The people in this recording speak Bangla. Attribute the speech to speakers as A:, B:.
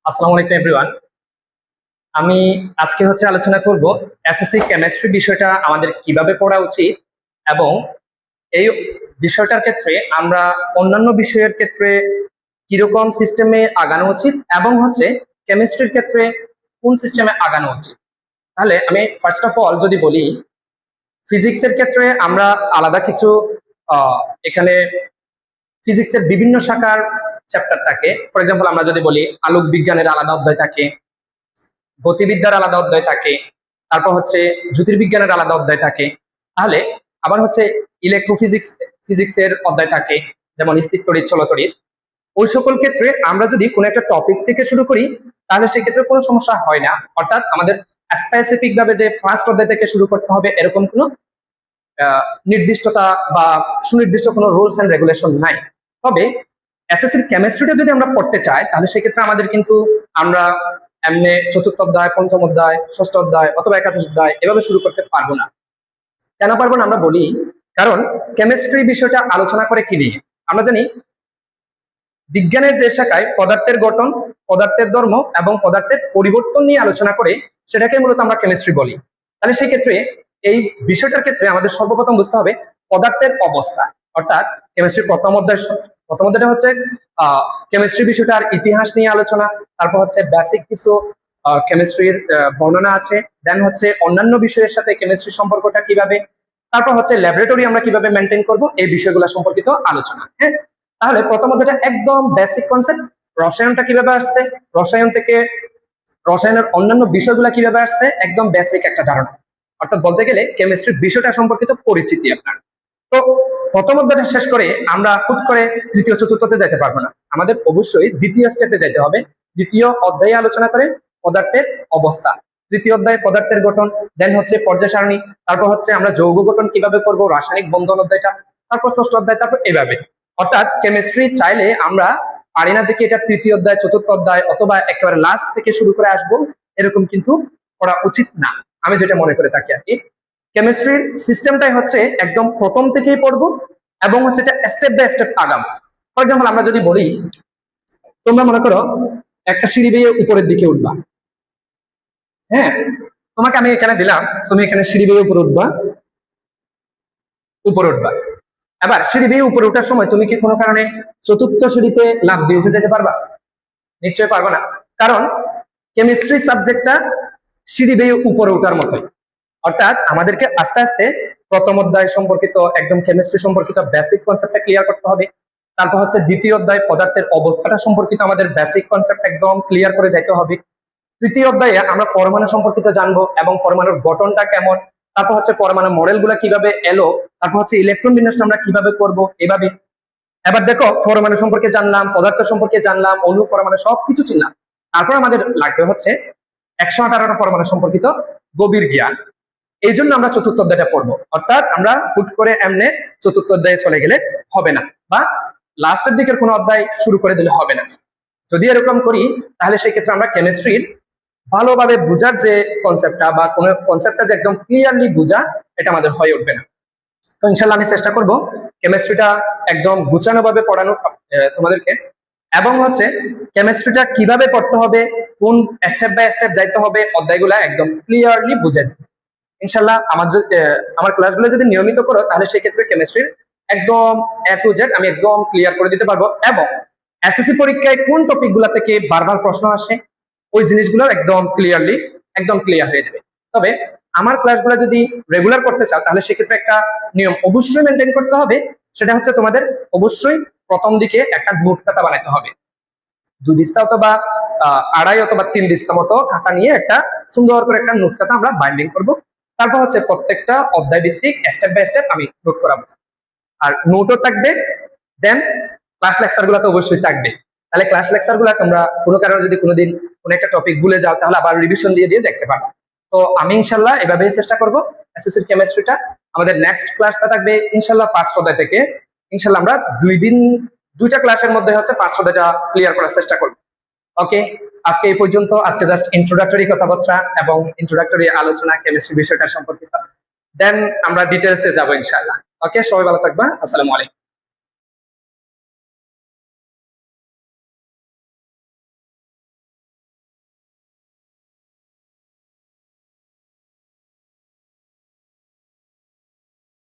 A: আসসালামু আলাইকুম এভরিওয়ান। আমি আজকে আলোচনা করব এসএসসি কেমিস্ট্রি বিষয়টা আমাদের কিভাবে পড়া উচিত এবং এই বিষয়টার ক্ষেত্রে আমরা অন্যান্য বিষয়ের ক্ষেত্রে কিরকম সিস্টেমে আগানো উচিত এবং কেমিস্ট্রির ক্ষেত্রে কোন সিস্টেমে আগানো উচিত। তাহলে আমি ফার্স্ট অফ অল যদি বলি, ফিজিক্সের ক্ষেত্রে আমরা আলাদা কিছু এখানে ফিজিক্সের বিভিন্ন শাখার চ্যাপ্টার থাকে। ফর এক্সাম্পল আমরা যদি বলি, আলোক বিজ্ঞানের আলাদা অধ্যায় থাকে, গতিবিদ্যার আলাদা অধ্যায় থাকে, তারপর জ্যোতির্বিজ্ঞানের আলাদা অধ্যায় থাকে। তাহলে আবার ফিজিক্সের অধ্যায় থাকে, যেমন স্থির তড়িৎ, চল তড়িৎ। ওই সকল ক্ষেত্রে আমরা যদি কোনো একটা টপিক থেকে শুরু করি তাহলে সেক্ষেত্রে কোনো সমস্যা হয় না। অর্থাৎ আমাদের স্পেসিফিক ভাবে যে ফার্স্ট অধ্যায় থেকে শুরু করতে হবে এরকম কোনো নির্দিষ্টতা বা সুনির্দিষ্ট কোনো রুলস এন্ড রেগুলেশন নাই। তবে এসএসসির কেমিস্ট্রিটা যদি আমরা পড়তে চাই তাহলে সেক্ষেত্রে আমাদের কিন্তু আমরা এমনি চতুর্থ অধ্যায়, পঞ্চম অধ্যায়, ষষ্ঠ অধ্যায় অথবা একাদশ অধ্যায় এভাবে শুরু করতে পারবো না। কেন পারবো না আমরা বলি, কারণ কেমিস্ট্রি বিষয়টা আলোচনা করে কি নিয়ে আমরা জানি, বিজ্ঞানের যে শাখায় পদার্থের গঠন, পদার্থের ধর্ম এবং পদার্থের পরিবর্তন নিয়ে আলোচনা করে সেটাকে মূলত আমরা কেমিস্ট্রি বলি। তাহলে সেই ক্ষেত্রে এই বিষয়টার ক্ষেত্রে আমাদের সর্বপ্রথম বুঝতে হবে পদার্থের অবস্থা। অর্থাৎ কেমিস্ট্রির প্রথম অধ্যায়টা কেমিস্ট্রি বিষয়টার ইতিহাস নিয়ে আলোচনা, তারপর বেসিক কিছু কেমিস্ট্রির বর্ণনা আছে, দেন অন্যান্য বিষয়ের সাথে কেমিস্ট্রির সম্পর্কটা কিভাবে, তারপর ল্যাবরেটরি আমরা কিভাবে মেনটেন করব, এই বিষয়গুলো সম্পর্কিত আলোচনা। হ্যাঁ, তাহলে প্রথম অধ্যায়টা একদম বেসিক কনসেপ্ট, রসায়নটা কিভাবে আসছে, রসায়ন থেকে রসায়নের অন্যান্য বিষয়গুলো কিভাবে আসছে, একদম বেসিক একটা ধারণা। অর্থাৎ বলতে গেলে কেমিস্ট্রির বিষয়টা সম্পর্কিত পরিচিতি আপনার। তো প্রথম অধ্যায়টা শেষ করে আমরা হুট করে তৃতীয় চতুর্থতে যেতে পারবো না, আমাদের অবশ্যই দ্বিতীয় স্টেপে যেতে হবে। দ্বিতীয় অধ্যায়ে আলোচনা করেন পদার্থের অবস্থা, তৃতীয় অধ্যায় পদার্থের গঠন, দেন পর্যায় সারণী, তারপর আমরা যৌগ গঠন কিভাবে করব, রাসায়নিক বন্ধন অধ্যায়টা, তারপর ষষ্ঠ অধ্যায়, তারপর এভাবে। অর্থাৎ কেমিস্ট্রি চাইলে আমরা পারি না যে কি এটা তৃতীয় অধ্যায়, চতুর্থ অধ্যায় অথবা একেবারে লাস্ট থেকে শুরু করে আসবো, এরকম কিন্তু করা উচিত না, আমি যেটা মনে করে থাকি আর কি। কেমিস্ট্রির সিস্টেমটাই একদম প্রথম থেকেই পড়বো এবং এটা স্টেপ বাই স্টেপ আগাবো। ফর এক্সাম্পল আমরা যদি বলি, তোমরা মনে করো একটা সিঁড়ি বেয়ে উপরের দিকে উঠবা। হ্যাঁ, তোমাকে আমি এখানে দিলাম, তুমি এখানে সিঁড়ি বেয়ে উপরে উঠবা। এবার সিঁড়ি বেয়ে উপরে ওঠার সময় তুমি কি কোনো কারণে চতুর্থ সিঁড়িতে লাফ দিয়ে উঠে যেতে পারবা? নিশ্চয়ই পারবো না, কারণ কেমিস্ট্রি সাবজেক্টটা সিঁড়ি বেয়ে উপরে ওঠার মতোই। অর্থাৎ আমাদেরকে আস্তে আস্তে প্রথম অধ্যায় সম্পর্কিত একদম কেমিস্ট্রি সম্পর্কিত বেসিক কনসেপ্টটা ক্লিয়ার করতে হবে। তারপর দ্বিতীয় অধ্যায় পদার্থের অবস্থাটা সম্পর্কিত আমাদের বেসিক কনসেপ্ট একদম ক্লিয়ার করে যাইতে হবে। তৃতীয় অধ্যায়ে আমরা পরমাণু সম্পর্কিত জানবো এবং পরমাণুর গঠনটা কেমন, তারপর পরমাণু মডেল গুলা কিভাবে এলো, তারপর ইলেকট্রন বিন্যাসটা আমরা কিভাবে করব, এভাবে। এবার দেখো, পরমাণু সম্পর্কে জানলাম, পদার্থ সম্পর্কে জানলাম, অণু, পরমাণু সবকিছু চিনলাম। তারপর আমাদের লাগবে 118টা পরমাণু সম্পর্কিত গভীর জ্ঞান। এই জন্য আমরা চতুর্থ অধ্যায়টা পড়বো। অর্থাৎ আমরা হুট করে এমনি চতুর্থ অধ্যায়ে চলে গেলে হবে না, বা লাস্টের দিকের কোনো অধ্যায় শুরু করে দিলে হবে না। যদি এরকম করি তাহলে সেক্ষেত্রে আমরা কেমিস্ট্রির ভালোভাবে বুঝার যে কনসেপ্টটা বা কোনো কনসেপ্টটা যে একদম ক্লিয়ারলি বুঝা, এটা আমাদের হয়ে উঠবে না। তো ইনশাল্লাহ আমি চেষ্টা করব কেমিস্ট্রিটা একদম গুছানো ভাবে পড়ানোর তোমাদেরকে, এবং কেমিস্ট্রিটা কিভাবে পড়তে হবে, কোন স্টেপ বাই স্টেপ যাইতে হবে, অধ্যায়গুলা একদম ক্লিয়ারলি বুঝে দেব ইনশাল্লাহ। আমার ক্লাসগুলো যদি নিয়মিত করো তাহলে সেক্ষেত্রে কেমিস্ট্রির একদম এ টু জেড আমি একদম ক্লিয়ার করে দিতে পারবো, এবং এসএসসি পরীক্ষায় কোন টপিকগুলো থেকে বারবার প্রশ্ন আসে ওই জিনিসগুলো একদম ক্লিয়ার হয়ে যাবে। তবে আমার ক্লাসগুলো যদি রেগুলার করতে চাও তাহলে সেক্ষেত্রে একটা নিয়ম অবশ্যই মেনটেন করতে হবে, সেটা তোমাদের অবশ্যই প্রথম দিকে একটা নোট খাতা বানাতে হবে। 2 দিস্তা অথবা 2.5 অথবা 3 দিস্তা মতো খাতা নিয়ে একটা সুন্দর করে একটা নোট খাতা আমরা বাইন্ডিং করব। তারপর প্রত্যেকটা অধ্যায় ভিত্তিক স্টেপ বাই স্টেপ আমি নোট করাবো, আর নোটও থাকবে, দেন ক্লাস লেকচার গুলো তো অবশ্যই থাকবে। তাহলে ক্লাস লেকচার গুলা তোমরা কোনো কারণে যদি কোনোদিন কোনো একটা টপিক ভুলে যাও তাহলে আবার রিভিশন দিয়ে দেখতে পারো। তো আমি ইনশাল্লাহ এভাবেই চেষ্টা করবো এসএসসি কেমিস্ট্রিটা। আমাদের নেক্সট ক্লাসটা থাকবে ইনশাল্লাহ ফার্স্ট অধ্যায় থেকে। ইনশাল্লাহ আমরা 2টা ক্লাসের মধ্যে ফার্স্ট অধ্যায়টা ক্লিয়ার করার চেষ্টা করবো। ওকে, আজকে এই পর্যন্ত। আজকে জাস্ট ইন্ট্রোডাক্টরি কথাবার্তা এবং ইন্ট্রোডাক্টরি আলোচনা কেমিস্ট্রি বিষয়টা সম্পর্কিত, দেন আমরা ডিটেলসে যাবো ইনশাল্লাহ। ওকে, সবাই ভালো থাকবা। আসসালামু আলাইকুম।